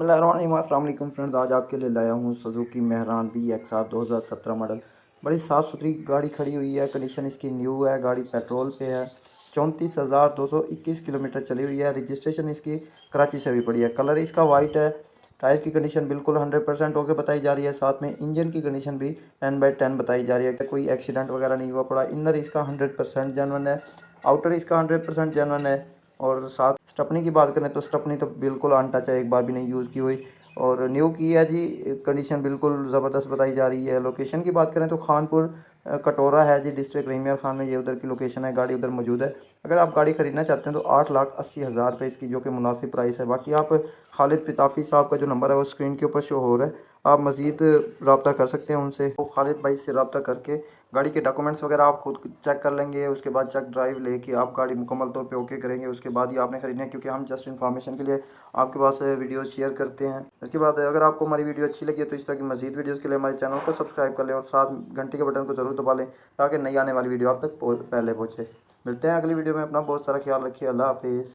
अस्सलाम वालेकुम फ्रेंड्स, आज आपके लिए लाया हूँ सुजुकी मेहरान VXR 2017 मॉडल। बड़ी साफ़ सुथरी गाड़ी खड़ी हुई है, कंडीशन इसकी न्यू है, गाड़ी पेट्रोल पे है। 34,221 किलोमीटर चली हुई है। रजिस्ट्रेशन इसकी कराची से भी पड़ी है। कलर इसका वाइट है। टायर की कंडीशन बिल्कुल 100% होकर बताई जा रही है। साथ में इंजन की कंडीशन भी 10/10 बताई जा रही है कि कोई एक्सीडेंट वगैरह नहीं हुआ पड़ा। इनर इसका 100% जेन्युइन है। आउटर इसका 100% जेन्युइन है। और साथ स्टपनी की बात करें तो स्टपनी तो बिल्कुल अनटच है, एक बार भी नहीं यूज़ की हुई और न्यू की है जी। कंडीशन बिल्कुल ज़बरदस्त बताई जा रही है। लोकेशन की बात करें तो खानपुर कटोरा है जी, डिस्ट्रिक्ट रहीमिया खान में ये उधर की लोकेशन है। गाड़ी उधर मौजूद है। अगर आप गाड़ी ख़रीदना चाहते हैं तो 8,80,000 रुपये इसकी, जो कि मुनासिब प्राइस है। बाकी आप खालिद पिताफ़ी साहब का जो नंबर है वो स्क्रीन के ऊपर शो हो रहा है, आप मज़ीद रब्ता कर सकते हैं उनसे। वो खालिद भाई से रब्ता करके गाड़ी के डॉक्यूमेंट्स वगैरह आप खुद चेक कर लेंगे। उसके बाद चेक ड्राइव लेके आप गाड़ी मुकम्मल तौर पे ओके करेंगे, उसके बाद ही आपने ख़रीदना है, क्योंकि हम जस्ट इन्फॉर्मेशन के लिए आपके पास वीडियो शेयर करते हैं। इसके बाद अगर आपको हमारी वीडियो अच्छी लगी है तो इस तरह की मज़ीद वीडियोज़ के लिए हमारे चैनल को सब्सक्राइब कर लें और साथ घंटी के बटन को ज़रूर दबा लें, ताकि नई आने वाली वीडियो आप तक पहले पहुँचे। मिलते हैं अगली वीडियो में। अपना बहुत सारा ख्याल रखिए। अल्लाह हाफिज़।